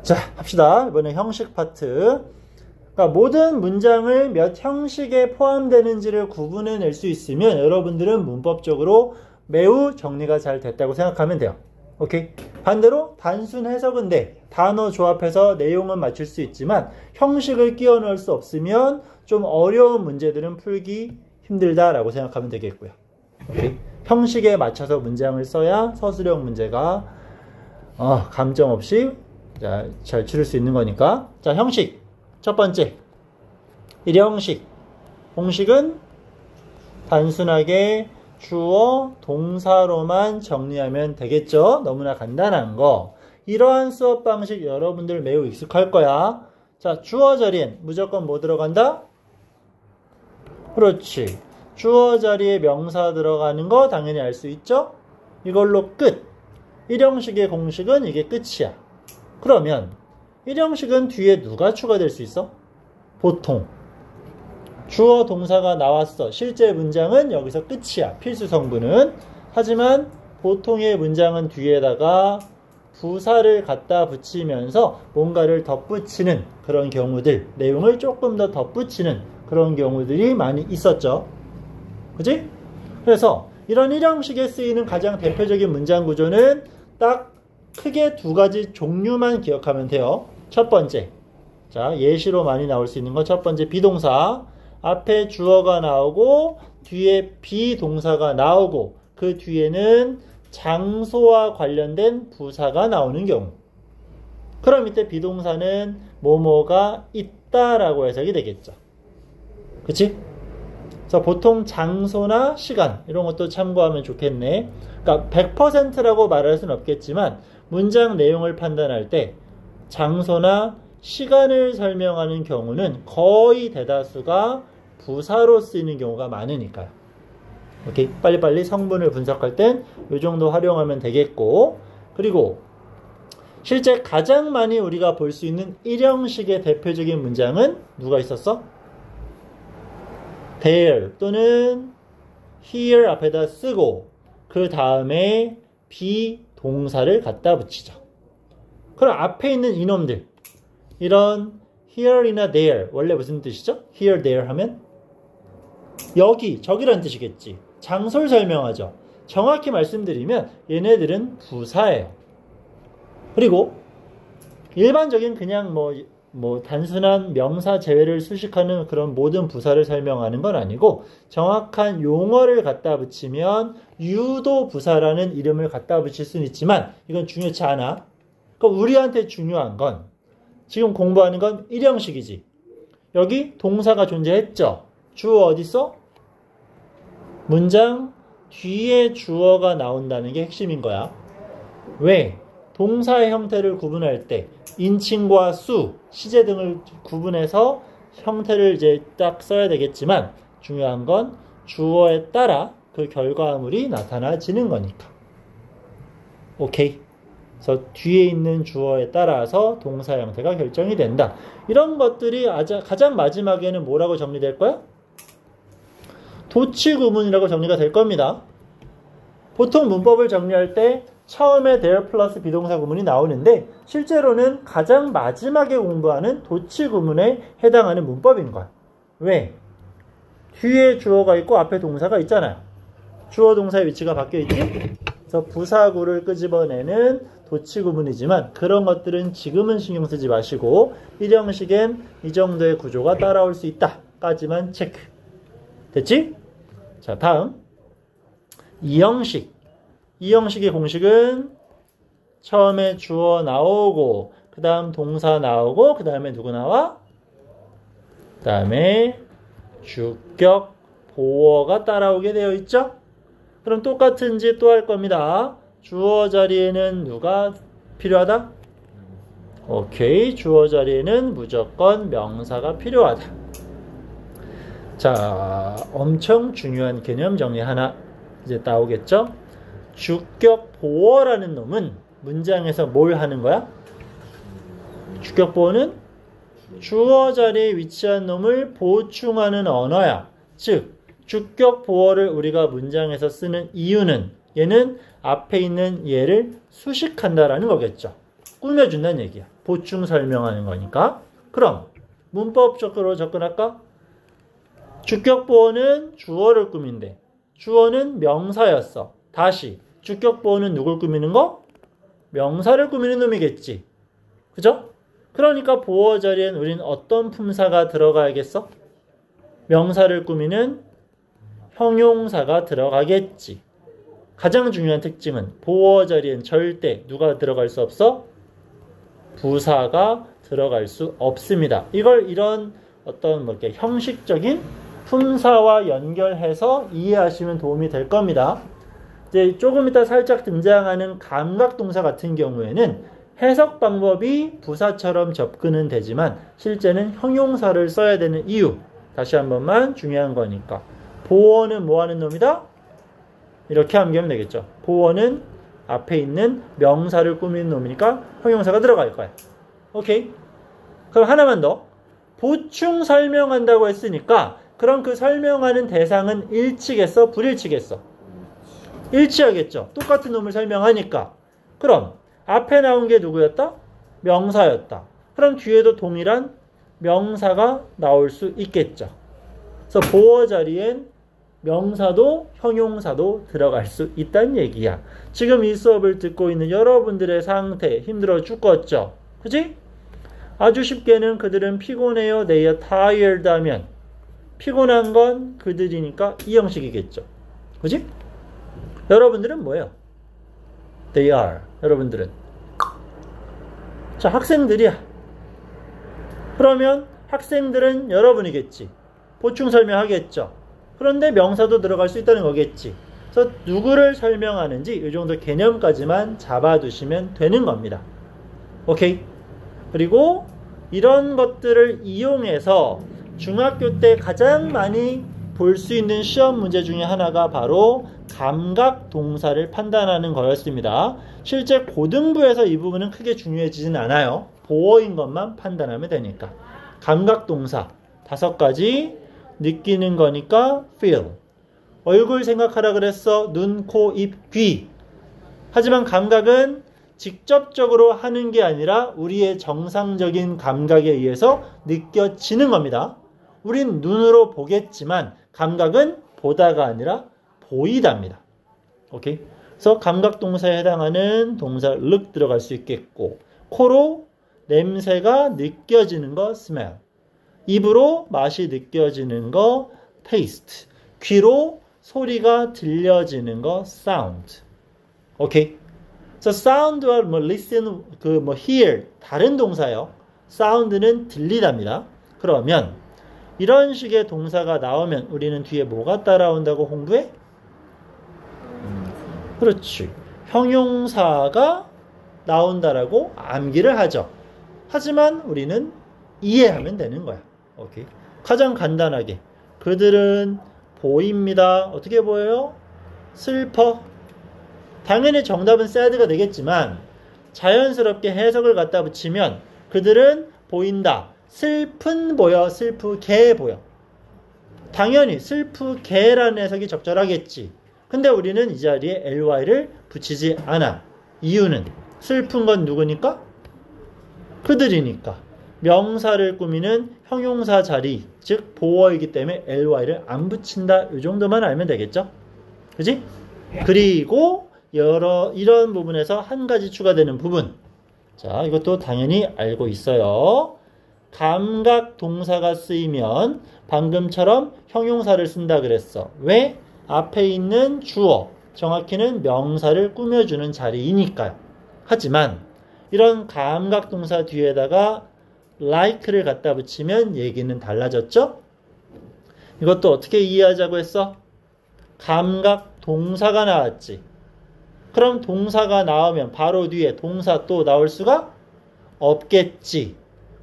자, 합시다. 이번에 형식 파트. 그러니까 모든 문장을 몇 형식에 포함되는지를 구분해낼 수 있으면 여러분들은 문법적으로 매우 정리가 잘 됐다고 생각하면 돼요. 오케이? 반대로 단순 해석은 돼. 단어 조합해서 내용은 맞출 수 있지만 형식을 끼워 넣을 수 없으면 좀 어려운 문제들은 풀기 힘들다라고 생각하면 되겠고요. 오케이? 형식에 맞춰서 문장을 써야 서술형 문제가 감정 없이 잘 치를 수 있는 거니까. 자, 형식. 첫 번째. 일형식. 공식은 단순하게 주어, 동사로만 정리하면 되겠죠? 너무나 간단한 거. 이러한 수업 방식 여러분들 매우 익숙할 거야. 자, 주어 자리엔 무조건 뭐 들어간다? 그렇지. 주어 자리에 명사 들어가는 거 당연히 알 수 있죠? 이걸로 끝. 일형식의 공식은 이게 끝이야. 그러면 일형식은 뒤에 누가 추가될 수 있어? 보통. 주어 동사가 나왔어. 실제 문장은 여기서 끝이야. 필수 성분은. 하지만 보통의 문장은 뒤에다가 부사를 갖다 붙이면서 뭔가를 덧붙이는 그런 경우들, 내용을 조금 더 덧붙이는 그런 경우들이 많이 있었죠. 그치? 그래서 이런 일형식에 쓰이는 가장 대표적인 문장 구조는 딱 크게 두 가지 종류만 기억하면 돼요. 첫 번째. 자, 예시로 많이 나올 수 있는 거 첫 번째 비동사. 앞에 주어가 나오고 뒤에 비동사가 나오고 그 뒤에는 장소와 관련된 부사가 나오는 경우. 그럼 이때 비동사는 뭐뭐가 있다라고 해석이 되겠죠. 그치? 그래서 보통 장소나 시간 이런 것도 참고하면 좋겠네. 그러니까 100%라고 말할 수는 없겠지만 문장 내용을 판단할 때 장소나 시간을 설명하는 경우는 거의 대다수가 부사로 쓰이는 경우가 많으니까요. 오케이? 빨리빨리 성분을 분석할 땐 이 정도 활용하면 되겠고, 그리고 실제 가장 많이 우리가 볼 수 있는 일형식의 대표적인 문장은 누가 있었어? there 또는 here 앞에다 쓰고 그 다음에 비동사를 갖다 붙이죠. 그럼 앞에 있는 이놈들, 이런 here이나 there 원래 무슨 뜻이죠? here, there 하면 여기, 저기라는 뜻이겠지. 장소를 설명하죠. 정확히 말씀드리면 얘네들은 부사예요. 그리고 일반적인 그냥 뭐 단순한 명사 제외를 수식하는 그런 모든 부사를 설명하는 건 아니고 정확한 용어를 갖다 붙이면 유도 부사라는 이름을 갖다 붙일 수는 있지만 이건 중요치 않아. 그럼 우리한테 중요한 건 지금 공부하는 건 일형식이지. 여기 동사가 존재했죠. 주어 어디 있어? 문장 뒤에 주어가 나온다는 게 핵심인 거야. 왜? 동사의 형태를 구분할 때 인칭과 수, 시제 등을 구분해서 형태를 이제 딱 써야 되겠지만 중요한 건 주어에 따라 그 결과물이 나타나지는 거니까. 오케이? 그래서 뒤에 있는 주어에 따라서 동사 형태가 결정이 된다. 이런 것들이 가장 마지막에는 뭐라고 정리될 거야? 도치 구문이라고 정리가 될 겁니다. 보통 문법을 정리할 때 처음에 there 플러스 비동사 구문이 나오는데 실제로는 가장 마지막에 공부하는 도치 구문에 해당하는 문법인 거야. 왜? 뒤에 주어가 있고 앞에 동사가 있잖아요. 주어 동사의 위치가 바뀌어 있지? 그래서 부사구를 끄집어내는 도치 구문이지만 그런 것들은 지금은 신경 쓰지 마시고 일형식엔 이 정도의 구조가 따라올 수 있다까지만 체크. 됐지? 자, 다음 이형식. 이형식의 공식은 처음에 주어 나오고 그 다음 동사 나오고 그 다음에 누구 나와? 그 다음에 주격 보어가 따라오게 되어 있죠? 그럼 똑같은 짓 또 할 겁니다. 주어 자리에는 누가 필요하다? 오케이. 주어 자리에는 무조건 명사가 필요하다. 자, 엄청 중요한 개념 정리 하나 이제 나오겠죠? 주격 보어라는 놈은 문장에서 뭘 하는 거야? 주격 보어는 주어 자리에 위치한 놈을 보충하는 언어야. 즉, 주격 보어를 우리가 문장에서 쓰는 이유는 얘는 앞에 있는 얘를 수식한다라는 거겠죠. 꾸며준다는 얘기야. 보충 설명하는 거니까. 그럼 문법적으로 접근할까? 주격보어는 주어를 꾸민대. 주어는 명사였어. 다시 주격보어는 누굴 꾸미는 거? 명사를 꾸미는 놈이겠지. 그죠? 그러니까 보어 자리엔 우린 어떤 품사가 들어가야겠어? 명사를 꾸미는 형용사가 들어가겠지. 가장 중요한 특징은 보어 자리엔 절대 누가 들어갈 수 없어? 부사가 들어갈 수 없습니다. 이걸 이런 어떤 뭐 이렇게 형식적인 품사와 연결해서 이해하시면 도움이 될 겁니다. 이제 조금 이따 살짝 등장하는 감각동사 같은 경우에는 해석 방법이 부사처럼 접근은 되지만 실제는 형용사를 써야 되는 이유, 다시 한 번만 중요한 거니까. 보어는 뭐 하는 놈이다? 이렇게 암기하면 되겠죠. 보어는 앞에 있는 명사를 꾸미는 놈이니까 형용사가 들어갈 거야. 오케이? 그럼 하나만 더. 보충 설명한다고 했으니까 그럼 그 설명하는 대상은 일치겠어? 불일치겠어? 일치하겠죠. 똑같은 놈을 설명하니까. 그럼 앞에 나온 게 누구였다? 명사였다. 그럼 뒤에도 동일한 명사가 나올 수 있겠죠. 그래서 보어 자리엔 명사도 형용사도 들어갈 수 있다는 얘기야. 지금 이 수업을 듣고 있는 여러분들의 상태 힘들어 죽겠죠. 그치? 아주 쉽게는 그들은 피곤해요. They are tired 하면 피곤한 건 그들이니까 이 형식이겠죠. 그치? 여러분들은 뭐예요? They are. 여러분들은. 자, 학생들이야. 그러면 학생들은 여러분이겠지. 보충 설명하겠죠. 그런데 명사도 들어갈 수 있다는 거겠지. 그래서 누구를 설명하는지 이 정도 개념까지만 잡아두시면 되는 겁니다. 오케이? 그리고 이런 것들을 이용해서 중학교 때 가장 많이 볼 수 있는 시험 문제 중에 하나가 바로 감각 동사를 판단하는 거였습니다. 실제 고등부에서 이 부분은 크게 중요해지진 않아요. 보어인 것만 판단하면 되니까. 감각 동사 5가지 느끼는 거니까 feel. 얼굴 생각하라 그랬어. 눈, 코, 입, 귀. 하지만 감각은 직접적으로 하는 게 아니라 우리의 정상적인 감각에 의해서 느껴지는 겁니다. 우린 눈으로 보겠지만 감각은 보다가 아니라 보이답니다. 오케이? 그래서 감각 동사에 해당하는 동사 look 들어갈 수 있겠고, 코로 냄새가 느껴지는 거 smell, 입으로 맛이 느껴지는 거 taste, 귀로 소리가 들려지는 거 sound. 오케이? 그래서 sound와 뭐 listen, hear 다른 동사예요. sound는 들리답니다. 그러면 이런 식의 동사가 나오면 우리는 뒤에 뭐가 따라온다고 홍보해? 그렇지. 형용사가 나온다라고 암기를 하죠. 하지만 우리는 이해하면 되는 거야. 오케이. 가장 간단하게 그들은 보입니다. 어떻게 보여요? 슬퍼. 당연히 정답은 sad가 되겠지만 자연스럽게 해석을 갖다 붙이면 그들은 보인다. 슬픈 보여, 슬프게 보여. 당연히 슬프게라는 해석이 적절하겠지. 근데 우리는 이 자리에 ly를 붙이지 않아. 이유는 슬픈 건 누구니까? 그들이니까. 명사를 꾸미는 형용사 자리, 즉 보어이기 때문에 ly를 안 붙인다. 이 정도만 알면 되겠죠? 그지? 그리고 이런 부분에서 한 가지 추가되는 부분. 자, 이것도 당연히 알고 있어요. 감각 동사가 쓰이면 방금처럼 형용사를 쓴다 그랬어. 왜? 앞에 있는 주어, 정확히는 명사를 꾸며주는 자리이니까요. 하지만 이런 감각 동사 뒤에다가 like를 갖다 붙이면 얘기는 달라졌죠? 이것도 어떻게 이해하자고 했어? 감각 동사가 나왔지. 그럼 동사가 나오면 바로 뒤에 동사 또 나올 수가 없겠지.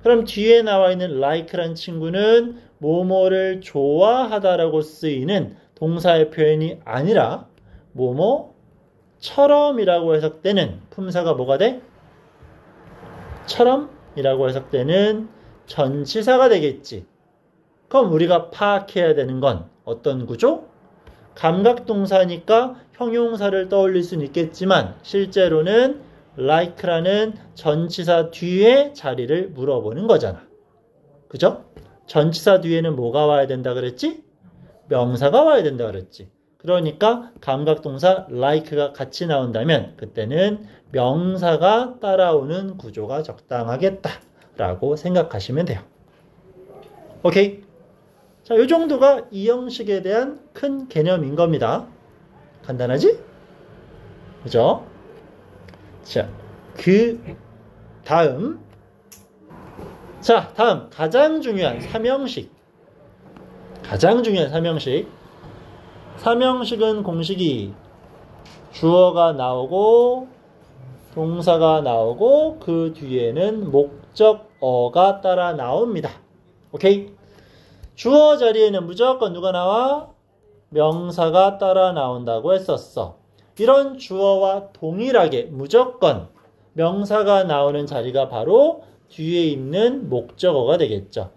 그럼 뒤에 나와 있는 like란 친구는 뭐뭐를 좋아하다라고 쓰이는 동사의 표현이 아니라 뭐뭐처럼이라고 해석되는 품사가 뭐가 돼? 처럼이라고 해석되는 전치사가 되겠지. 그럼 우리가 파악해야 되는 건 어떤 구조? 감각동사니까 형용사를 떠올릴 수는 있겠지만 실제로는 like라는 전치사 뒤에 자리를 물어보는 거잖아. 그죠? 전치사 뒤에는 뭐가 와야 된다 그랬지? 명사가 와야 된다 그랬지. 그러니까 감각동사 like가 같이 나온다면 그때는 명사가 따라오는 구조가 적당하겠다라고 생각하시면 돼요. 오케이? 자, 이 정도가 이 형식에 대한 큰 개념인 겁니다. 간단하지? 그죠? 자, 다음 가장 중요한 삼형식. 삼형식은 공식이 주어가 나오고 동사가 나오고 그 뒤에는 목적어가 따라 나옵니다. 오케이? 주어 자리에는 무조건 누가 나와? 명사가 따라 나온다고 했었어. 이런 주어와 동일하게 무조건 명사가 나오는 자리가 바로 뒤에 있는 목적어가 되겠죠.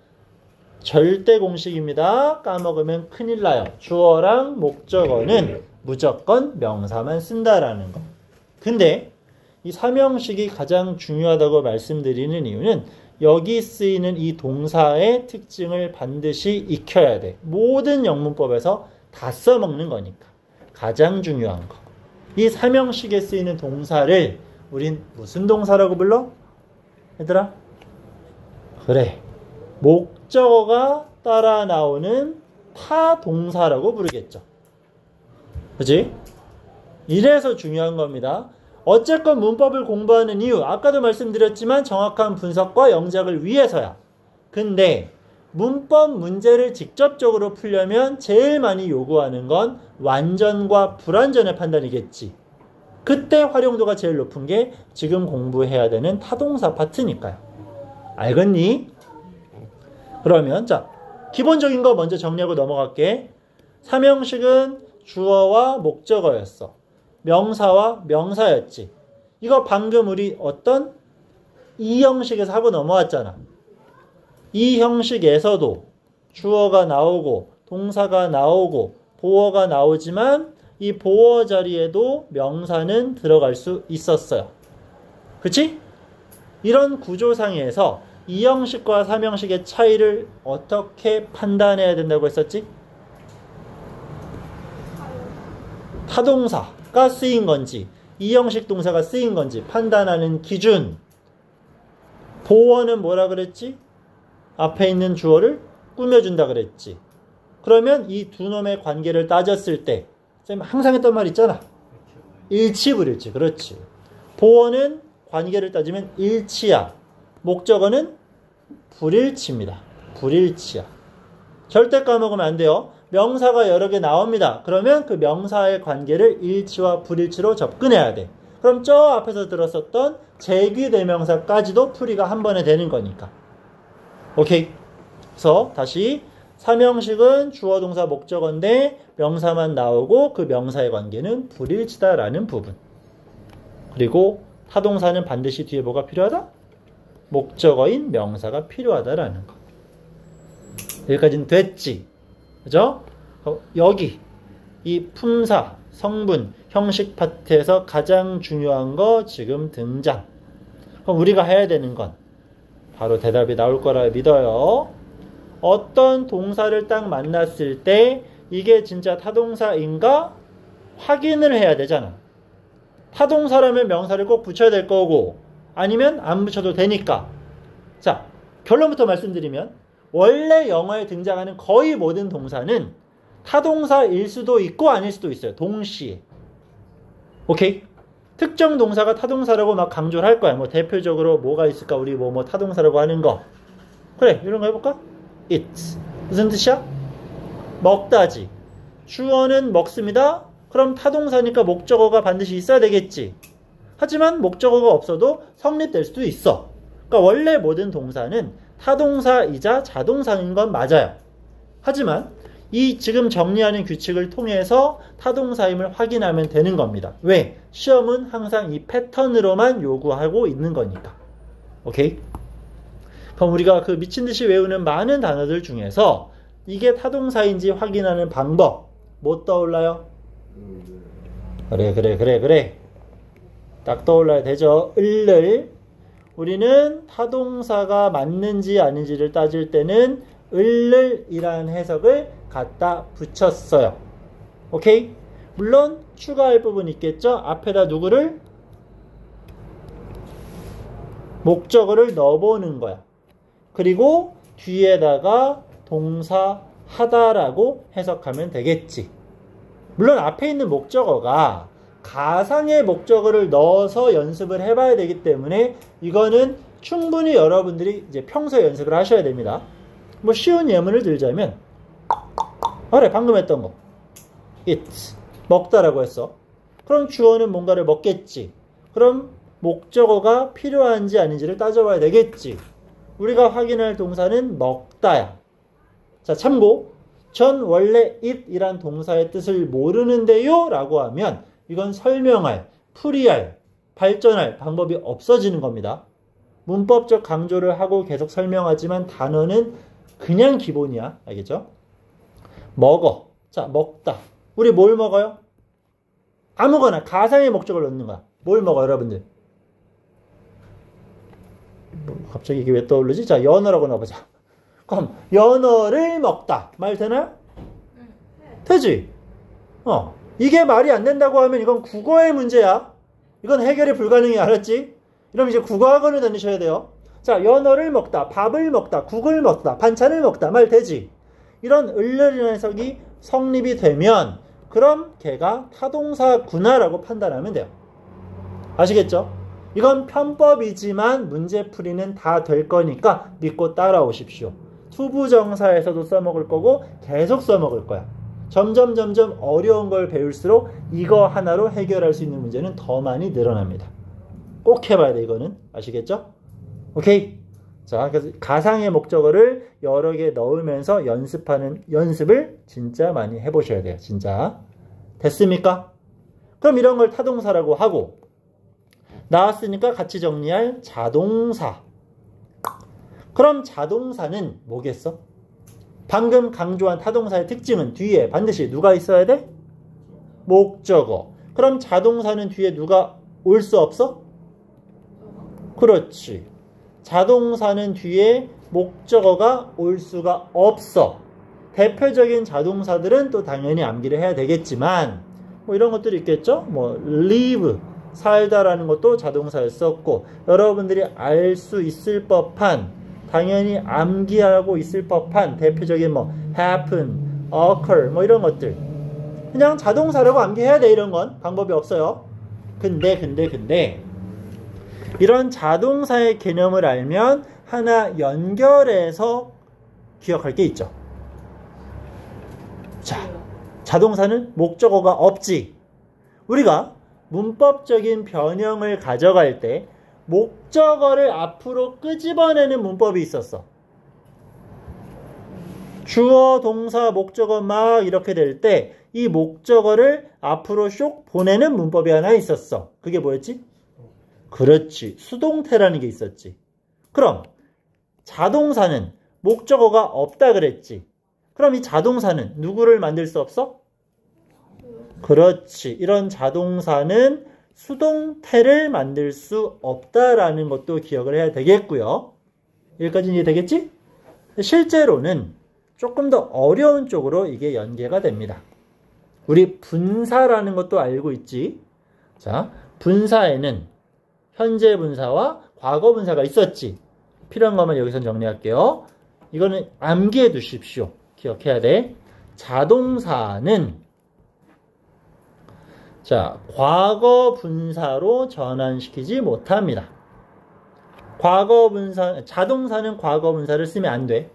절대 공식입니다. 까먹으면 큰일 나요. 주어랑 목적어는 무조건 명사만 쓴다라는 거. 근데 이 삼형식이 가장 중요하다고 말씀드리는 이유는 여기 쓰이는 이 동사의 특징을 반드시 익혀야 돼. 모든 영문법에서 다 써먹는 거니까. 가장 중요한 거. 이 삼형식에 쓰이는 동사를 우린 무슨 동사라고 불러? 얘들아? 그래. 목적어가 따라 나오는 타동사라고 부르겠죠. 그치? 이래서 중요한 겁니다. 어쨌건 문법을 공부하는 이유, 아까도 말씀드렸지만 정확한 분석과 영작을 위해서야. 근데 문법 문제를 직접적으로 풀려면 제일 많이 요구하는 건 완전과 불완전의 판단이겠지. 그때 활용도가 제일 높은 게 지금 공부해야 되는 타동사 파트니까요. 알겠니? 그러면 자, 기본적인 거 먼저 정리하고 넘어갈게. 삼형식은 주어와 목적어였어. 명사와 명사였지. 이거 방금 우리 어떤 이 형식에서 하고 넘어왔잖아. 이 형식에서도 주어가 나오고 동사가 나오고 보어가 나오지만 이 보어 자리에도 명사는 들어갈 수 있었어요. 그치? 이런 구조상에서 이 형식과 삼형식의 차이를 어떻게 판단해야 된다고 했었지? 타동사가 쓰인 건지 이 형식 동사가 쓰인 건지 판단하는 기준. 보어는 뭐라 그랬지? 앞에 있는 주어를 꾸며준다 그랬지. 그러면 이 두 놈의 관계를 따졌을 때 쌤 항상 했던 말 있잖아. 일치불일치. 그렇지. 보어는 관계를 따지면 일치야. 목적어는 불일치입니다. 불일치야. 절대 까먹으면 안 돼요. 명사가 여러 개 나옵니다. 그러면 그 명사의 관계를 일치와 불일치로 접근해야 돼. 그럼 저 앞에서 들었었던 제귀대명사까지도 풀이가 한 번에 되는 거니까. 오케이. 그래서 다시 삼형식은 주어 동사 목적어인데 명사만 나오고 그 명사의 관계는 불일치다라는 부분. 그리고 타동사는 반드시 뒤에 뭐가 필요하다? 목적어인 명사가 필요하다라는 거. 여기까지는 됐지. 그죠? 여기 이 품사, 성분, 형식 파트에서 가장 중요한 거 지금 등장. 그럼 우리가 해야 되는 건 바로 대답이 나올 거라 믿어요. 어떤 동사를 딱 만났을 때 이게 진짜 타동사인가 확인을 해야 되잖아. 타동사라면 명사를 꼭 붙여야 될 거고 아니면 안 붙여도 되니까. 자, 결론부터 말씀드리면 원래 영어에 등장하는 거의 모든 동사는 타동사일 수도 있고 아닐 수도 있어요. 동시에. 오케이? 특정 동사가 타동사라고 막 강조를 할 거야. 뭐 대표적으로 뭐가 있을까? 우리 뭐 타동사라고 하는 거. 그래, 이런 거 해볼까? eat. 무슨 뜻이야? 먹다지. 주어는 먹습니다. 그럼 타동사니까 목적어가 반드시 있어야 되겠지. 하지만 목적어가 없어도 성립될 수도 있어. 그러니까 원래 모든 동사는 타동사이자 자동사인 건 맞아요. 하지만 이 지금 정리하는 규칙을 통해서 타동사임을 확인하면 되는 겁니다. 왜? 시험은 항상 이 패턴으로만 요구하고 있는 거니까. 오케이? 그럼 우리가 그 미친듯이 외우는 많은 단어들 중에서 이게 타동사인지 확인하는 방법 뭐 떠올라요? 그래. 딱 떠올라야 되죠. 을을 우리는 타동사가 맞는지 아닌지를 따질 때는 을이라는 해석을 갖다 붙였어요. 오케이? 물론 추가할 부분 있겠죠. 앞에다 누구를? 목적어를 넣어보는 거야. 그리고 뒤에다가 동사 하다라고 해석하면 되겠지. 물론 앞에 있는 목적어가 가상의 목적어를 넣어서 연습을 해봐야 되기 때문에 이거는 충분히 여러분들이 이제 평소에 연습을 하셔야 됩니다. 뭐 쉬운 예문을 들자면, 그래, 방금 했던 거. eat. 먹다라고 했어. 그럼 주어는 뭔가를 먹겠지. 그럼 목적어가 필요한지 아닌지를 따져봐야 되겠지. 우리가 확인할 동사는 먹다야. 자, 참고. 전 원래 it이란 동사의 뜻을 모르는데요 라고 하면 이건 설명할, 풀이할, 발전할 방법이 없어지는 겁니다. 문법적 강조를 하고 계속 설명하지만 단어는 그냥 기본이야. 알겠죠? 먹어. 자, 먹다. 우리 뭘 먹어요? 아무거나 가상의 목적을 넣는 거야. 뭘 먹어요, 여러분들? 갑자기 이게 왜 떠오르지? 자, 연어라고 넣어보자. 그럼 연어를 먹다. 말 되나요? 되지? 이게 말이 안 된다고 하면 이건 국어의 문제야. 이건 해결이 불가능해. 알았지? 그럼 이제 국어학원을 다니셔야 돼요. 자, 연어를 먹다, 밥을 먹다, 국을 먹다, 반찬을 먹다. 말 되지? 이런 을이라는 해석이 성립이 되면 그럼 걔가 타동사구나라고 판단하면 돼요. 아시겠죠? 이건 편법이지만 문제풀이는 다 될 거니까 믿고 따라오십시오. 투부정사에서도 써먹을 거고 계속 써먹을 거야. 점점 어려운 걸 배울수록 이거 하나로 해결할 수 있는 문제는 더 많이 늘어납니다. 꼭 해봐야 돼, 이거는. 아시겠죠? 오케이. 자, 그래서 가상의 목적어를 여러 개 넣으면서 연습을 진짜 많이 해보셔야 돼요. 진짜. 됐습니까? 그럼 이런 걸 타동사라고 하고, 나왔으니까 같이 정리할 자동사. 그럼 자동사는 뭐겠어? 방금 강조한 타동사의 특징은 뒤에 반드시 누가 있어야 돼? 목적어. 그럼 자동사는 뒤에 누가 올 수 없어? 그렇지. 자동사는 뒤에 목적어가 올 수가 없어. 대표적인 자동사들은 또 당연히 암기를 해야 되겠지만 뭐 이런 것들이 있겠죠? 뭐 live, 살다라는 것도 자동사였었고, 여러분들이 알 수 있을 법한, 당연히 암기하고 있을 법한 대표적인 뭐 happen, occur 뭐 이런 것들 그냥 자동사라고 암기해야 돼. 이런 건 방법이 없어요. 근데 이런 자동사의 개념을 알면 하나 연결해서 기억할 게 있죠. 자, 자동사는 목적어가 없지. 우리가 문법적인 변형을 가져갈 때 목적어를 앞으로 끄집어내는 문법이 있었어. 주어, 동사, 목적어 막 이렇게 될 때 이 목적어를 앞으로 쇽 보내는 문법이 하나 있었어. 그게 뭐였지? 그렇지. 수동태라는 게 있었지. 그럼 자동사는 목적어가 없다 그랬지. 그럼 이 자동사는 누구를 만들 수 없어? 그렇지. 이런 자동사는 수동태를 만들 수 없다라는 것도 기억을 해야 되겠고요. 여기까지는 이해되겠지? 실제로는 조금 더 어려운 쪽으로 이게 연계가 됩니다. 우리 분사라는 것도 알고 있지? 자, 분사에는 현재 분사와 과거 분사가 있었지. 필요한 것만 여기서 정리할게요. 이거는 암기해 두십시오. 기억해야 돼. 자동사는 자, 과거 분사로 전환시키지 못합니다. 자동사는 과거 분사를 쓰면 안 돼.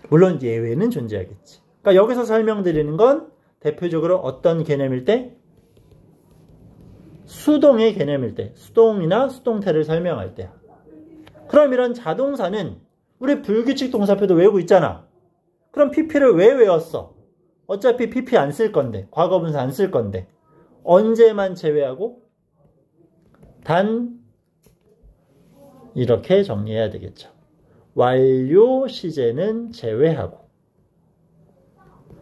물론 예외는 존재하겠지. 그러니까 여기서 설명드리는 건 대표적으로 어떤 개념일 때? 수동의 개념일 때. 수동이나 수동태를 설명할 때야. 그럼 이런 자동사는 우리 불규칙 동사표도 외우고 있잖아. 그럼 PP를 왜 외웠어? 어차피 PP 안 쓸 건데. 과거 분사 안 쓸 건데. 언제만 제외하고? 단 이렇게 정리해야 되겠죠. 완료 시제는 제외하고.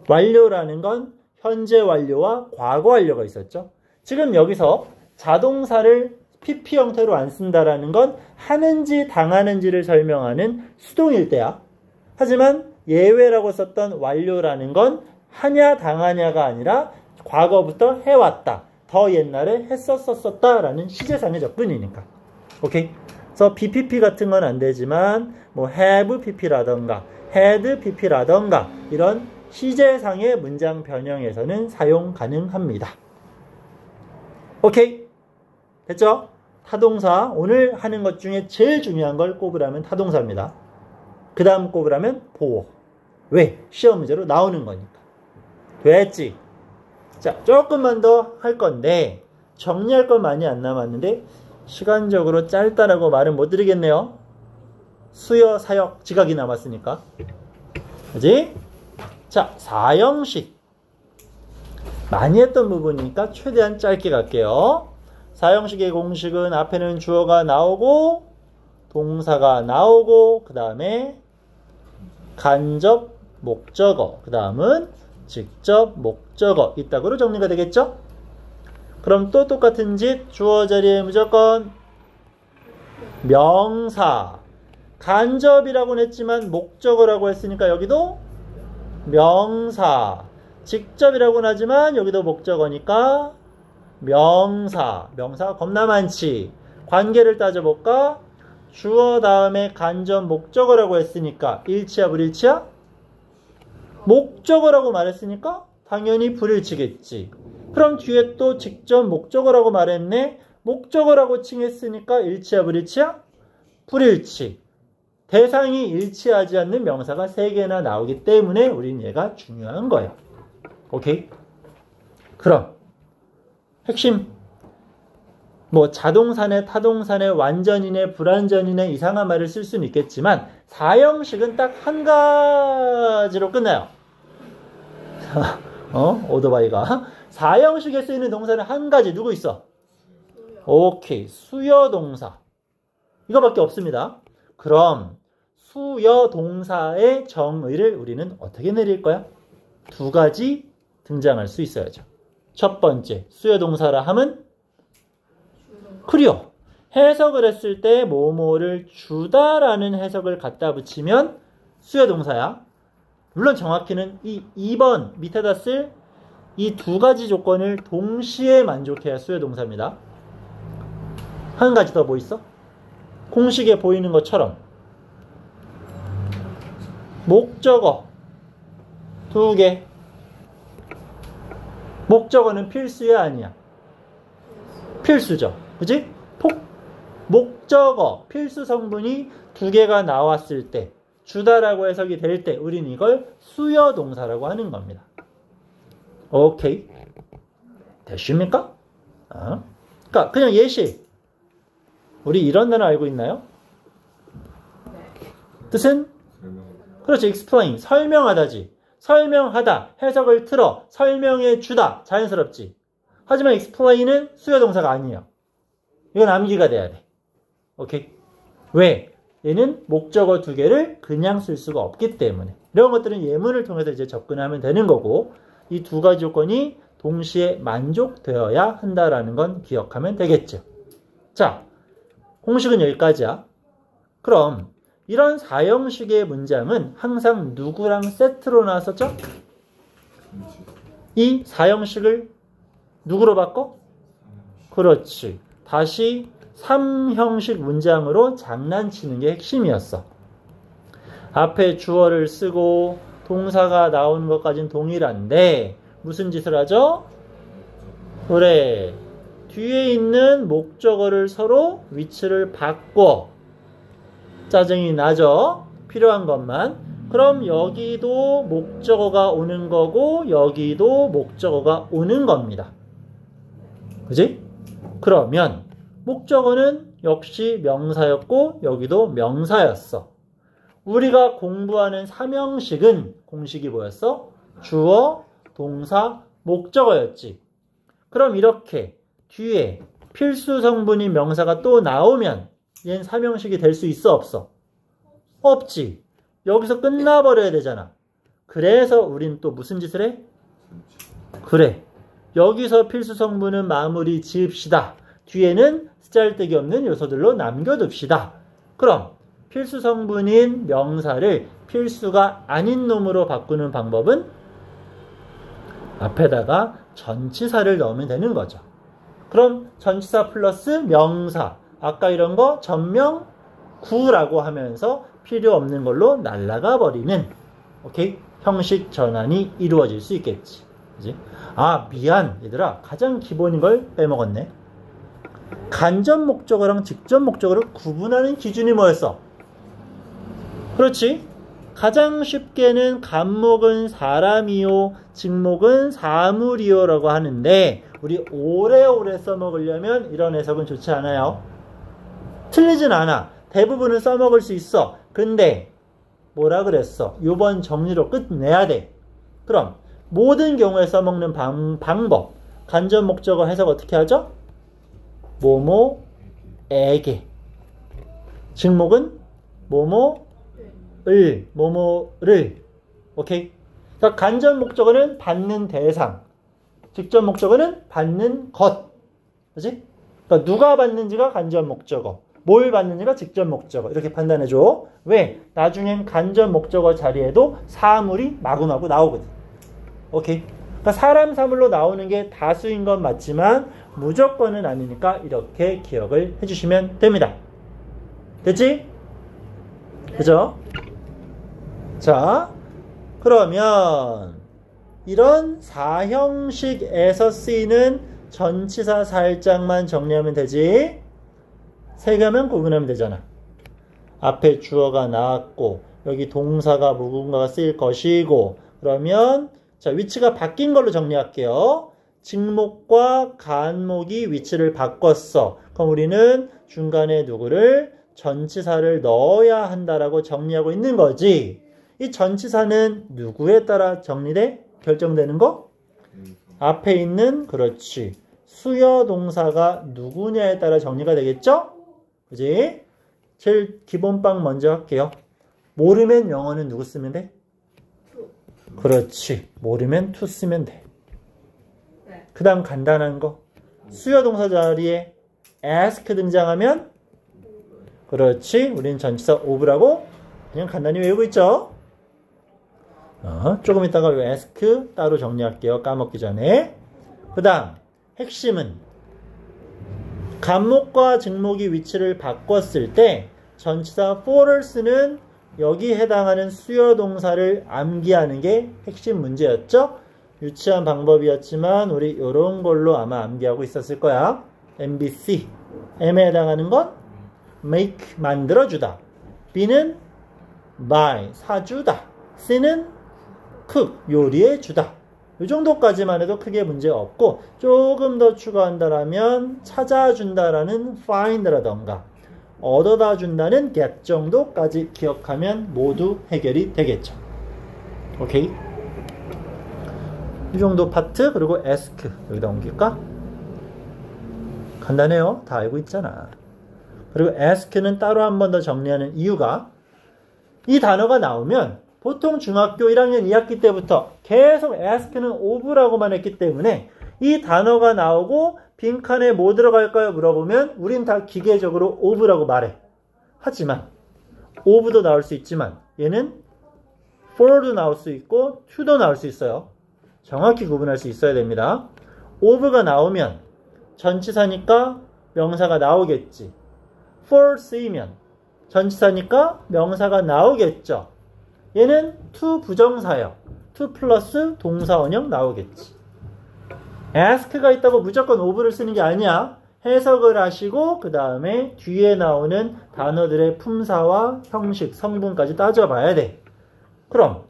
완료라는 건 현재 완료와 과거 완료가 있었죠. 지금 여기서 자동사를 PP 형태로 안 쓴다라는 건 하는지 당하는지를 설명하는 수동일 때야. 하지만 예외라고 썼던 완료라는 건 하냐 당하냐가 아니라 과거부터 해왔다. 더 옛날에 했었었다라는 시제상의 접근이니까. 오케이? 그래서 BPP 같은 건 안 되지만 뭐 have PP라던가 had PP라던가 이런 시제상의 문장 변형에서는 사용 가능합니다. 오케이? 됐죠? 타동사 오늘 하는 것 중에 제일 중요한 걸 꼽으라면 타동사입니다. 그 다음 꼽으라면 보어. 왜? 시험 문제로 나오는 거니까. 됐지? 자, 조금만 더 할 건데 정리할 건 많이 안 남았는데 시간적으로 짧다라고 말은 못 드리겠네요. 수여, 사역, 지각이 남았으니까. 그지? 자, 사형식. 많이 했던 부분이니까 최대한 짧게 갈게요. 사형식의 공식은 앞에는 주어가 나오고 동사가 나오고 그 다음에 간접 목적어 그 다음은 직접 목적어 이따구로 정리가 되겠죠? 그럼 또 똑같은 짓 주어 자리에 무조건 명사 간접이라고는 했지만 목적어라고 했으니까 여기도 명사 직접이라고는 하지만 여기도 목적어니까 명사 겁나 많지. 관계를 따져볼까? 주어 다음에 간접 목적어라고 했으니까 일치야 불일치야? 목적어라고 말했으니까 당연히 불일치겠지. 그럼 뒤에 또 직접 목적어라고 말했네. 목적어라고 칭했으니까 일치야 불일치야? 불일치. 대상이 일치하지 않는 명사가 3개나 나오기 때문에 우린 얘가 중요한 거예요. 오케이? 그럼 핵심 뭐 자동사네 타동사네 완전이네 불완전이네 이상한 말을 쓸 수는 있겠지만 사형식은 딱 한 가지로 끝나요. 오토바이가 사형식에 쓰이는 동사는 한 가지 누구 있어? 오케이 수여동사 이거밖에 없습니다. 그럼 수여동사의 정의를 우리는 어떻게 내릴 거야? 2가지 등장할 수 있어야죠. 첫 번째 수여동사라 함은 클리어 해석을 했을 때 뭐뭐를 주다라는 해석을 갖다 붙이면 수여동사야. 물론 정확히는 이 2번 밑에다 쓸 이 2가지 조건을 동시에 만족해야 수여동사입니다. 한 가지 더 뭐 있어? 공식에 보이는 것처럼 목적어 2개 목적어는 필수야 아니야? 필수죠. 그치? 목적어 필수 성분이 2개가 나왔을 때 주다라고 해석이 될 때 우린 이걸 수여동사라고 하는 겁니다. 오케이. 됐습니까? 그러니까 그냥 예시. 우리 이런 단어 알고 있나요? 뜻은? 그렇지. explain. 설명하다지. 설명하다. 해석을 틀어. 설명해 주다. 자연스럽지. 하지만 explain은 수여동사가 아니에요. 이건 암기가 돼야 돼. 오케이? 왜? 얘는 목적어 2개를 그냥 쓸 수가 없기 때문에. 이런 것들은 예문을 통해서 이제 접근하면 되는 거고 이 2가지 조건이 동시에 만족되어야 한다라는 건 기억하면 되겠죠. 자, 공식은 여기까지야. 그럼 이런 사형식의 문장은 항상 누구랑 세트로 나왔었죠? 이 사형식을 누구로 바꿔? 그렇지. 다시 3형식 문장으로 장난치는 게 핵심이었어. 앞에 주어를 쓰고 동사가 나오는 것까지는 동일한데 무슨 짓을 하죠? 그래. 뒤에 있는 목적어를 서로 위치를 바꿔. 짜증이 나죠? 필요한 것만. 그럼 여기도 목적어가 오는 거고 여기도 목적어가 오는 겁니다. 그지? 그러면 목적어는 역시 명사였고 여기도 명사였어. 우리가 공부하는 3형식은 공식이 뭐였어? 주어, 동사, 목적어였지. 그럼 이렇게 뒤에 필수 성분인 명사가 또 나오면 얘는 3형식이 될 수 있어 없어? 없지. 여기서 끝나버려야 되잖아. 그래서 우린 또 무슨 짓을 해? 그래. 여기서 필수 성분은 마무리 지읍시다. 뒤에는 쓰잘데기 없는 요소들로 남겨둡시다. 그럼 필수 성분인 명사를 필수가 아닌 놈으로 바꾸는 방법은 앞에다가 전치사를 넣으면 되는 거죠. 그럼 전치사 플러스 명사, 아까 이런 거 전명 구라고 하면서 필요 없는 걸로 날아가 버리는, 오케이? 형식 전환이 이루어질 수 있겠지. 그지? 아, 미안 얘들아, 가장 기본인 걸 빼먹었네. 간접 목적어랑 직접 목적어를 구분하는 기준이 뭐였어? 그렇지? 가장 쉽게는 간목은 사람이요, 직목은 사물이요 라고 하는데, 우리 오래오래 써먹으려면 이런 해석은 좋지 않아요. 틀리진 않아. 대부분은 써먹을 수 있어. 근데 뭐라 그랬어? 요번 정리로 끝내야 돼. 그럼 모든 경우에 써먹는 방법, 간접 목적어 해석 어떻게 하죠? 뭐뭐에게, 직목은 뭐뭐을, 뭐뭐를. 오케이? 그러니까 간접 목적어는 받는 대상, 직접 목적어는 받는 것. 그렇지? 그러니까 누가 받는지가 간접 목적어, 뭘 받는지가 직접 목적어. 이렇게 판단해줘. 왜? 나중엔 간접 목적어 자리에도 사물이 마구마구 나오거든. 오케이? 그러니까 사람 사물로 나오는 게 다수인 건 맞지만 무조건은 아니니까 이렇게 기억을 해주시면 됩니다. 됐지? 그죠? 자, 그러면 이런 사형식에서 쓰이는 전치사 살짝만 정리하면 되지. 세 개만 구분하면 되잖아. 앞에 주어가 나왔고 여기 동사가 무궁가가 쓰일 것이고, 그러면 자, 위치가 바뀐 걸로 정리할게요. 직목과 간목이 위치를 바꿨어. 그럼 우리는 중간에 누구를, 전치사를 넣어야 한다라고 정리하고 있는 거지. 이 전치사는 누구에 따라 정리돼? 결정되는 거? 앞에 있는, 그렇지, 수여 동사가 누구냐에 따라 정리가 되겠죠? 그지? 제일 기본빵 먼저 할게요. 모르면 영어는 누구 쓰면 돼? 그렇지. 모르면 to 쓰면 돼. 그 다음 간단한 거. 수여 동사 자리에 ask 등장하면, 그렇지, 우린 전치사 of라고 그냥 간단히 외우고 있죠. 조금 이따가 ask 따로 정리할게요. 까먹기 전에. 그 다음 핵심은 간목과 직목이 위치를 바꿨을 때 전치사 for를 쓰는 여기 해당하는 수여 동사를 암기하는 게 핵심 문제였죠. 유치한 방법이었지만 우리 이런 걸로 아마 암기하고 있었을 거야. MBC. M에 해당하는 건 make, 만들어주다. B는 buy, 사주다. C는 cook, 요리해주다. 이 정도까지만 해도 크게 문제 없고, 조금 더 추가한다라면 찾아준다라는 find라던가 얻어다 준다는 get 정도까지 기억하면 모두 해결이 되겠죠. 오케이? 이 정도 파트. 그리고 ask 여기다 옮길까? 간단해요. 다 알고 있잖아. 그리고 ask는 따로 한 번 더 정리하는 이유가, 이 단어가 나오면 보통 중학교 1학년 2학기 때부터 계속 ask는 of라고만 했기 때문에 이 단어가 나오고 빈칸에 뭐 들어갈까요? 물어보면 우린 다 기계적으로 of라고 말해. 하지만 of도 나올 수 있지만 얘는 for도 나올 수 있고 to도 나올 수 있어요. 정확히 구분할 수 있어야 됩니다. of가 나오면 전치사니까 명사가 나오겠지. for 쓰이면 전치사니까 명사가 나오겠죠. 얘는 to 부정사요. to 플러스 동사원형 나오겠지. ask가 있다고 무조건 of를 쓰는 게 아니야. 해석을 하시고 그 다음에 뒤에 나오는 단어들의 품사와 형식, 성분까지 따져봐야 돼. 그럼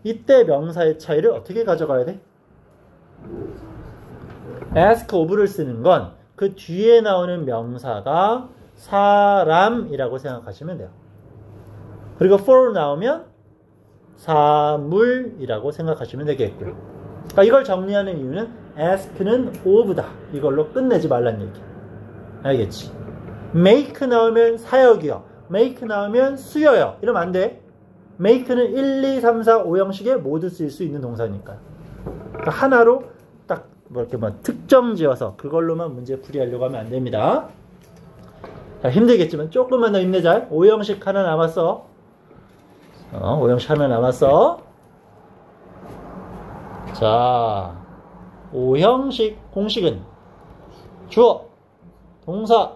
이때 명사의 차이를 어떻게 가져가야 돼? ask of를 쓰는 건 그 뒤에 나오는 명사가 사람이라고 생각하시면 돼요. 그리고 for 나오면 사물이라고 생각하시면 되겠고요. 그러니까 이걸 정리하는 이유는 ask는 of다. 이걸로 끝내지 말란 얘기. 알겠지? make 나오면 사역이요. make 나오면 수여요. 이러면 안 돼. make는 1, 2, 3, 4, 5 형식에 모두 쓸 수 있는 동사니까요. 그러니까 하나로 딱 특정 지어서 그걸로만 문제 풀이하려고 하면 안 됩니다. 자, 힘들겠지만 조금만 더 힘내자. 5형식 하나 남았어. 5형식 하나 남았어. 자, 5형식 공식은 주어, 동사,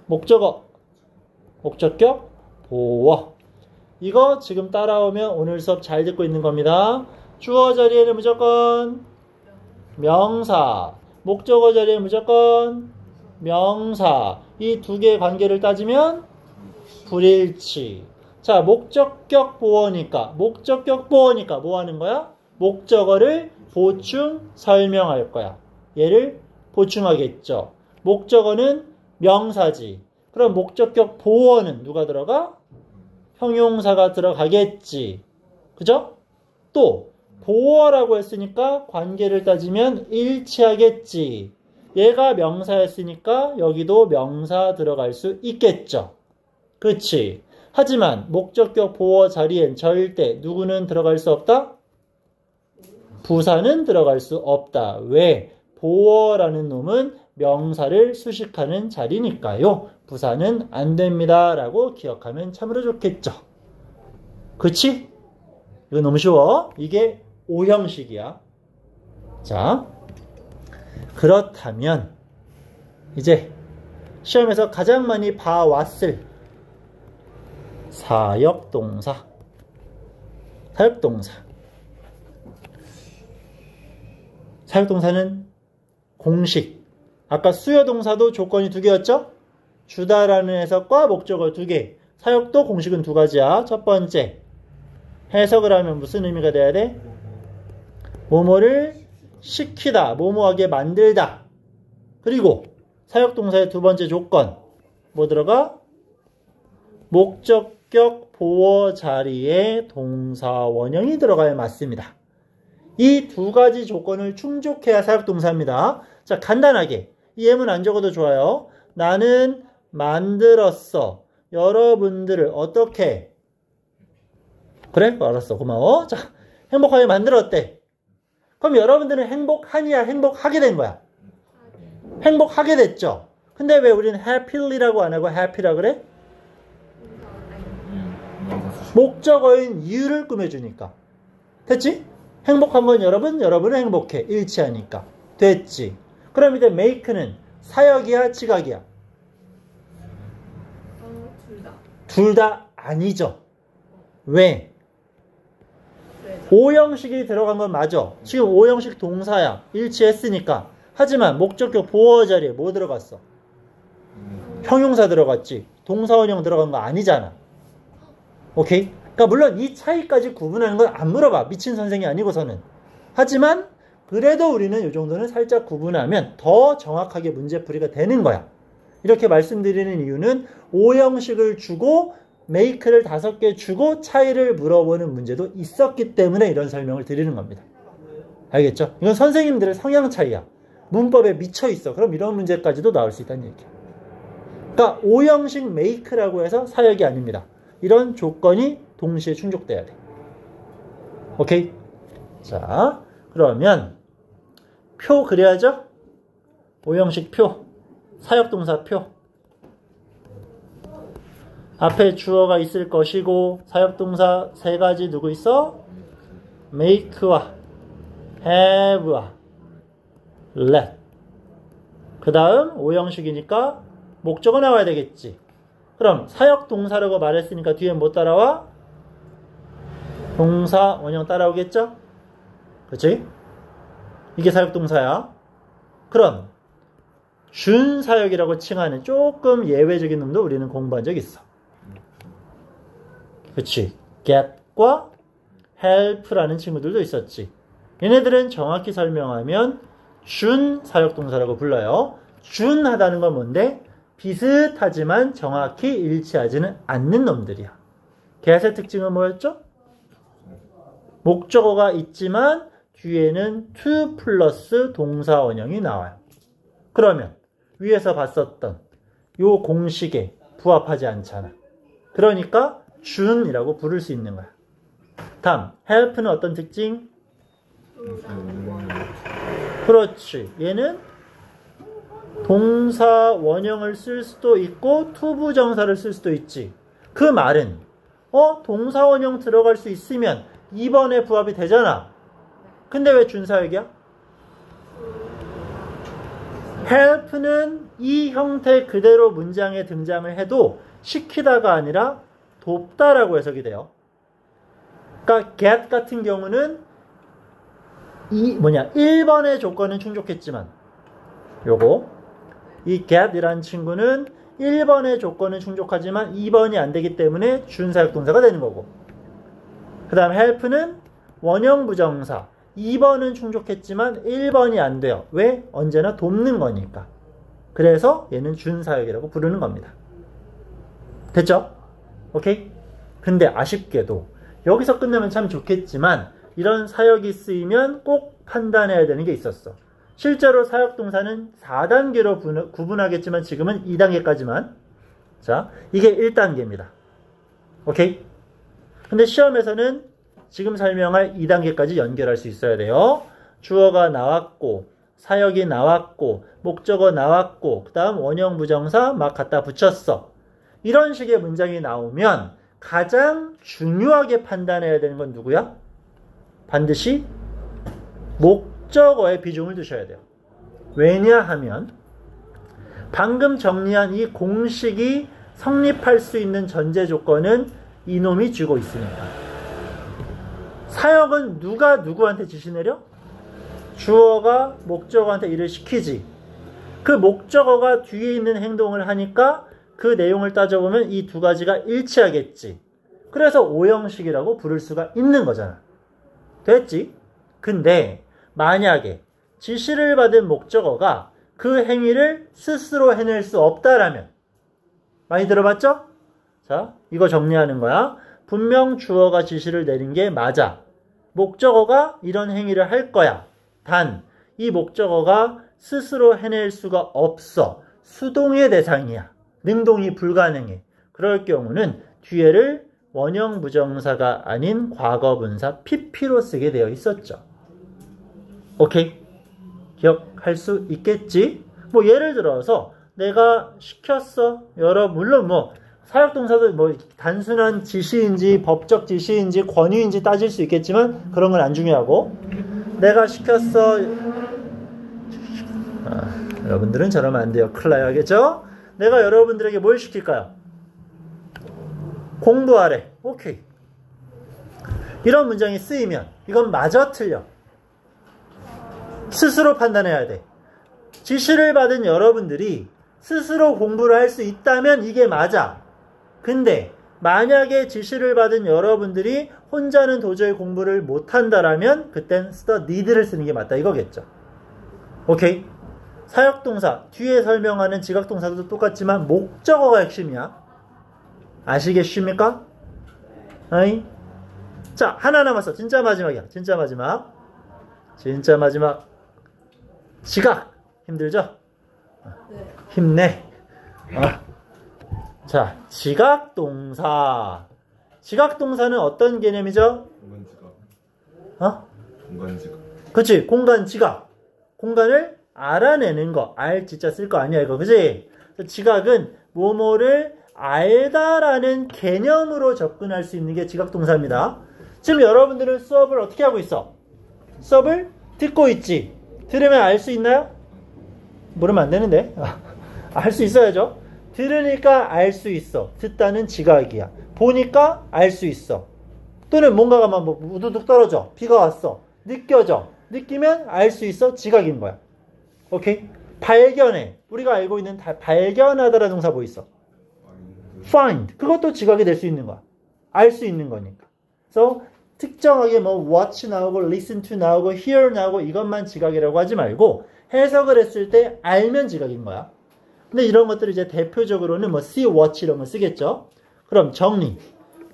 목적어, 목적격, 보어. 이거 지금 따라오면 오늘 수업 잘 듣고 있는 겁니다. 주어 자리에는 무조건 명사, 목적어 자리에는 무조건 명사. 이 두 개의 관계를 따지면 불일치. 자, 목적격 보어니까 뭐 하는 거야? 목적어를 보충 설명할 거야. 얘를 보충하겠죠. 목적어는 명사지. 그럼 목적격 보어는 누가 들어가? 형용사가 들어가겠지. 그죠? 또 보어라고 했으니까 관계를 따지면 일치하겠지. 얘가 명사였으니까 여기도 명사 들어갈 수 있겠죠. 그치? 하지만 목적격 보어 자리엔 절대 누구는 들어갈 수 없다? 부사는 들어갈 수 없다. 왜? 보어라는 놈은 명사를 수식하는 자리니까요. 부사는 안 됩니다. 라고 기억하면 참으로 좋겠죠. 그치? 이거 너무 쉬워. 이게 5형식이야. 자, 그렇다면 이제 시험에서 가장 많이 봐왔을 사역동사. 사역동사는 공식. 아까 수요동사도 조건이 두 개였죠? 주다라는 해석과 목적어 두 개. 사역도 공식은 두 가지야. 첫 번째, 해석을 하면 무슨 의미가 돼야 돼? 뭐뭐를 시키다, 뭐뭐하게 만들다. 그리고 사역동사의 두 번째 조건, 뭐 들어가? 목적격 보어 자리에 동사 원형이 들어가야 맞습니다. 이 두 가지 조건을 충족해야 사역동사입니다. 자, 간단하게 이 예문 안 적어도 좋아요. 나는 만들었어. 여러분들을 어떻게? 그래? 알았어. 고마워. 자, 행복하게 만들었대. 그럼 여러분들은 행복하냐? 행복하게 된 거야. 행복하게 됐죠. 근데 왜 우리는 happy라고 안 하고 happy라 그래? 목적어인 you를 꾸며주니까. 됐지? 행복한 건 여러분은 행복해. 일치하니까. 됐지? 그럼 이제 make는 사역이야, 지각이야? 둘 다 아니죠. 왜? 5형식이 들어간 건 맞아. 지금 5형식 동사야. 일치했으니까. 하지만 목적격 보어 자리에 뭐 들어갔어? 형용사 들어갔지. 동사원형 들어간 거 아니잖아. 오케이? 그러니까 물론 이 차이까지 구분하는 건 안 물어봐. 미친 선생이 아니고서는. 하지만 그래도 우리는 이 정도는 살짝 구분하면 더 정확하게 문제풀이가 되는 거야. 이렇게 말씀드리는 이유는 5형식을 주고 make를 5개 주고 차이를 물어보는 문제도 있었기 때문에 이런 설명을 드리는 겁니다. 알겠죠? 이건 선생님들의 성향 차이야. 문법에 미쳐 있어. 그럼 이런 문제까지도 나올 수 있다는 얘기야. 그러니까 5형식 make라고 해서 사역이 아닙니다. 이런 조건이 동시에 충족돼야 돼. 오케이? 자, 그러면 표 그려야죠? 5형식 표, 사역동사 표. 앞에 주어가 있을 것이고 사역동사 세 가지 누구 있어? make와 have와 let. 그 다음 5형식이니까 목적어 나와야 되겠지. 그럼 사역동사라고 말했으니까 뒤에 뭐 따라와? 동사 원형 따라오겠죠? 그치? 이게 사역동사야. 그럼 준사역이라고 칭하는 조금 예외적인 놈도 우리는 공부한 적 있어. 그치? get과 help라는 친구들도 있었지. 얘네들은 정확히 설명하면 준사역동사라고 불러요. 준하다는 건 뭔데? 비슷하지만 정확히 일치하지는 않는 놈들이야. get의 특징은 뭐였죠? 목적어가 있지만 뒤에는 to 플러스 동사 원형이 나와요. 그러면 위에서 봤었던 요 공식에 부합하지 않잖아. 그러니까 준이라고 부를 수 있는 거야. 다음 help는 어떤 특징? 그렇지. 얘는 동사 원형을 쓸 수도 있고 투부정사를 쓸 수도 있지. 그 말은 동사 원형 들어갈 수 있으면 2번에 부합이 되잖아. 근데 왜 준사역이야? help는 이 형태 그대로 문장에 등장을 해도 시키다가 아니라 돕다라고 해석이 돼요. 그러니까 get 같은 경우는 1번의 조건은 충족했지만 이 get이라는 친구는 1번의 조건은 충족하지만 2번이 안 되기 때문에 준사역 동사가 되는 거고, 그 다음 help는 원형 부정사 2번은 충족했지만 1번이 안 돼요. 왜? 언제나 돕는 거니까. 그래서 얘는 준사역이라고 부르는 겁니다. 됐죠? 오케이? 근데 아쉽게도 여기서 끝나면 참 좋겠지만 이런 사역이 쓰이면 꼭 판단해야 되는 게 있었어. 실제로 사역동사는 4단계로 구분하겠지만 지금은 2단계까지만. 자, 이게 1단계입니다. 오케이? 근데 시험에서는 지금 설명할 2단계까지 연결할 수 있어야 돼요. 주어가 나왔고, 사역이 나왔고, 목적어 나왔고, 그 다음 원형 부정사 막 갖다 붙였어. 이런 식의 문장이 나오면 가장 중요하게 판단해야 되는 건 누구야? 반드시 목적어에 비중을 두셔야 돼요. 왜냐하면 방금 정리한 이 공식이 성립할 수 있는 전제 조건은 이놈이 쥐고 있으니까. 사역은 누가 누구한테 지시 내려? 주어가 목적어한테 일을 시키지. 그 목적어가 뒤에 있는 행동을 하니까 그 내용을 따져보면 이 두 가지가 일치하겠지. 그래서 오형식이라고 부를 수가 있는 거잖아. 됐지? 근데 만약에 지시를 받은 목적어가 그 행위를 스스로 해낼 수 없다라면, 많이 들어봤죠? 자, 이거 정리하는 거야. 분명 주어가 지시를 내린 게 맞아. 목적어가 이런 행위를 할 거야. 단, 이 목적어가 스스로 해낼 수가 없어. 수동의 대상이야. 능동이 불가능해. 그럴 경우는 뒤에를 원형 부정사가 아닌 과거분사 PP로 쓰게 되어 있었죠. 오케이? 기억할 수 있겠지? 뭐 예를 들어서 내가 시켰어. 물론 사역동사도 단순한 지시인지 법적 지시인지 권유인지 따질 수 있겠지만 그런 건 안 중요하고, 내가 시켰어. 여러분들은 저러면 안 돼요. 큰일 나요. 알겠죠? 내가 여러분들에게 뭘 시킬까요? 공부하래. 오케이. 이런 문장이 쓰이면 이건 맞아 틀려. 스스로 판단해야 돼. 지시를 받은 여러분들이 스스로 공부를 할 수 있다면 이게 맞아. 근데 만약에 지시를 받은 여러분들이 혼자는 도저히 공부를 못한다라면 그땐 need를 쓰는 게 맞다 이거겠죠. 오케이? 사역동사 뒤에 설명하는 지각동사도 똑같지만 목적어가 핵심이야. 아시겠습니까? 어이? 자, 하나 남았어. 진짜 마지막이야. 진짜 마지막. 지각. 힘들죠? 네. 힘내. 자, 지각동사. 지각동사는 어떤 개념이죠? 공간지각. 공간지각. 그치, 공간지각. 공간을 알아내는 거. 진짜 쓸 거 아니야 이거. 그치? 지각은 뭐뭐를 알다라는 개념으로 접근할 수 있는 게 지각동사입니다. 지금 여러분들은 수업을 어떻게 하고 있어? 수업을 듣고 있지. 들으면 알 수 있나요? 모르면 안 되는데. 알 수 있어야죠. 들으니까 알 수 있어. 듣다는 지각이야. 보니까 알 수 있어. 또는 뭔가가 막 우두둑 떨어져. 비가 왔어. 느껴져. 느끼면 알 수 있어. 지각인 거야. 오케이? 발견해. 우리가 알고 있는 발견하다라는 동사 뭐 있어? find. 그것도 지각이 될 수 있는 거야. 알 수 있는 거니까. 그래서 특정하게 watch 나오고 listen to 나오고 hear 나오고 이것만 지각이라고 하지 말고 해석을 했을 때 알면 지각인 거야. 근데 이런 것들을 이제 대표적으로는 see, watch 이런 거 쓰겠죠. 그럼 정리.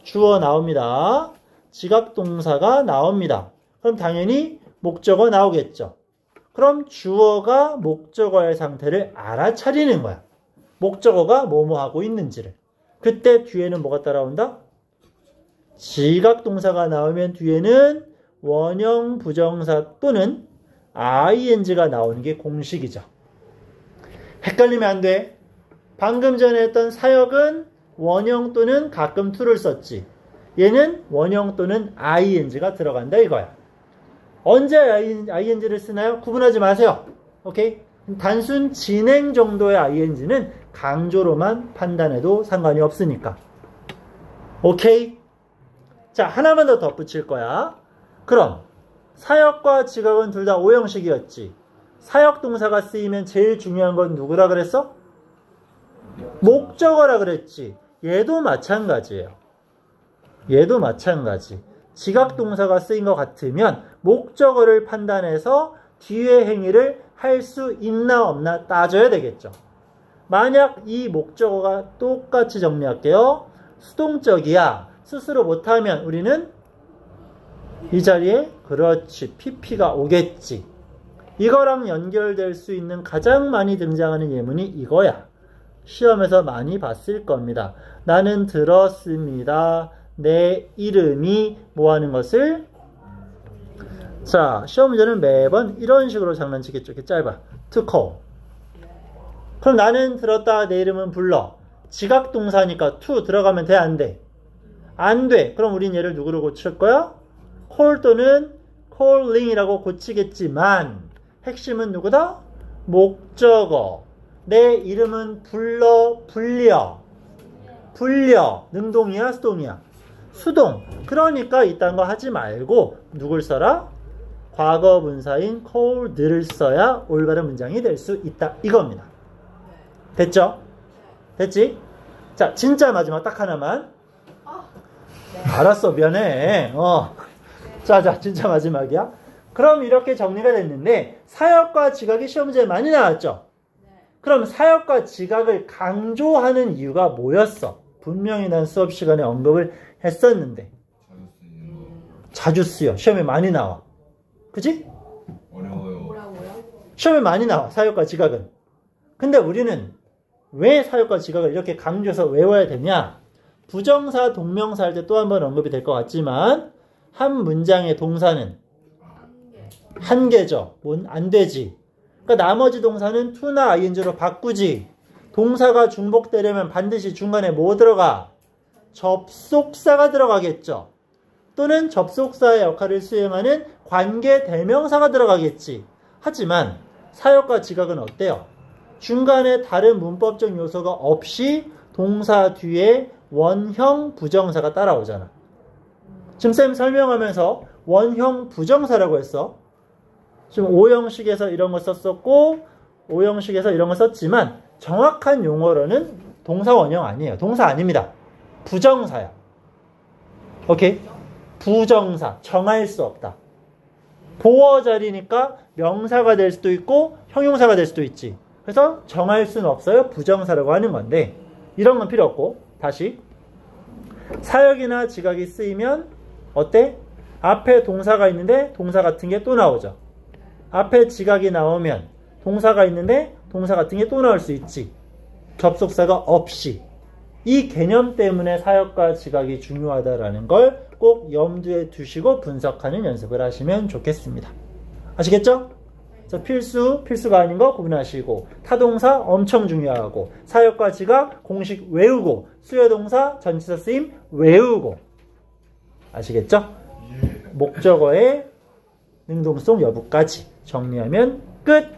주어 나옵니다. 지각동사가 나옵니다. 그럼 당연히 목적어 나오겠죠. 그럼 주어가 목적어의 상태를 알아차리는 거야. 목적어가 뭐뭐 하고 있는지를. 그때 뒤에는 뭐가 따라온다? 지각동사가 나오면 뒤에는 원형 부정사 또는 ing가 나오는 게 공식이죠. 헷갈리면 안 돼. 방금 전에 했던 사역은 원형 또는 가끔 to를 썼지. 얘는 원형 또는 ing가 들어간다 이거야. 언제 ing를 쓰나요? 구분하지 마세요. 오케이? 단순 진행 정도의 ing는 강조로만 판단해도 상관이 없으니까. 오케이? 자, 하나만 더 덧붙일 거야. 그럼 사역과 지각은 둘 다 오형식이었지. 사역 동사가 쓰이면 제일 중요한 건 누구라 그랬어? 목적어라 그랬지. 얘도 마찬가지예요. 얘도 마찬가지. 지각 동사가 쓰인 것 같으면 목적어를 판단해서 뒤의 행위를 할 수 있나 없나 따져야 되겠죠. 만약 이 목적어가 똑같이 정리할게요. 수동적이야. 스스로 못하면 우리는 이 자리에 그렇지 pp가 오겠지. 이거랑 연결될 수 있는 가장 많이 등장하는 예문이 이거야. 시험에서 많이 봤을 겁니다. 나는 들었습니다. 내 이름이 뭐 하는 것을? 자, 시험 문제는 매번 이런 식으로 장난치겠죠. 이렇게 짧아. to call. 그럼 나는 들었다. 내 이름은 불러. 지각 동사니까 to 들어가면 돼? 안 돼? 안 돼. 그럼 우린 얘를 누구로 고칠 거야? call 또는 calling이라고 고치겠지만 핵심은 누구다? 목적어. 내 이름은 불러, 불려. 능동이야, 수동이야? 수동. 그러니까 이딴 거 하지 말고 누굴 써라? 과거 분사인 called를 써야 올바른 문장이 될 수 있다. 이겁니다. 됐죠? 됐지? 자, 진짜 마지막 딱 하나만. 알았어, 미안해. 자, 진짜 마지막이야. 그럼 이렇게 정리가 됐는데 사역과 지각이 시험 문제에 많이 나왔죠? 그럼 사역과 지각을 강조하는 이유가 뭐였어? 분명히 난 수업 시간에 언급을 했었는데 자주 쓰여. 시험에 많이 나와. 그치? 어려워요. 시험에 많이 나와. 사역과 지각은. 근데 우리는 왜 사역과 지각을 이렇게 강조해서 외워야 되냐? 부정사, 동명사 할 때 또 한 번 언급이 될 것 같지만 한 문장의 동사는 한 개죠. 안 되지. 그러니까 나머지 동사는 to나 ing로 바꾸지. 동사가 중복되려면 반드시 중간에 뭐 들어가? 접속사가 들어가겠죠. 또는 접속사의 역할을 수행하는 관계 대명사가 들어가겠지. 하지만 사역과 지각은 어때요? 중간에 다른 문법적 요소가 없이 동사 뒤에 원형 부정사가 따라오잖아. 지금 쌤 설명하면서 원형 부정사라고 했어. 지금 오형식에서 이런 거 썼었고 오형식에서 이런 거 썼지만 정확한 용어로는 동사 원형 아니에요. 동사 아닙니다. 부정사야. 오케이? 부정사. 정할 수 없다. 보어 자리니까 명사가 될 수도 있고 형용사가 될 수도 있지. 그래서 정할 수는 없어요. 부정사라고 하는 건데 이런 건 필요 없고 다시 사역이나 지각이 쓰이면 어때? 앞에 동사가 있는데 동사 같은 게 또 나오죠. 앞에 지각이 나오면 동사가 있는데 동사 같은 게 또 나올 수 있지. 접속사가 없이. 이 개념 때문에 사역과 지각이 중요하다라는 걸 꼭 염두에 두시고 분석하는 연습을 하시면 좋겠습니다. 아시겠죠? 그래서 필수가 아닌 거 구분하시고 타동사 엄청 중요하고 사역과 지각 공식 외우고 수요동사 전치사 쓰임 외우고 아시겠죠? 목적어의 능동성 여부까지 정리하면 끝!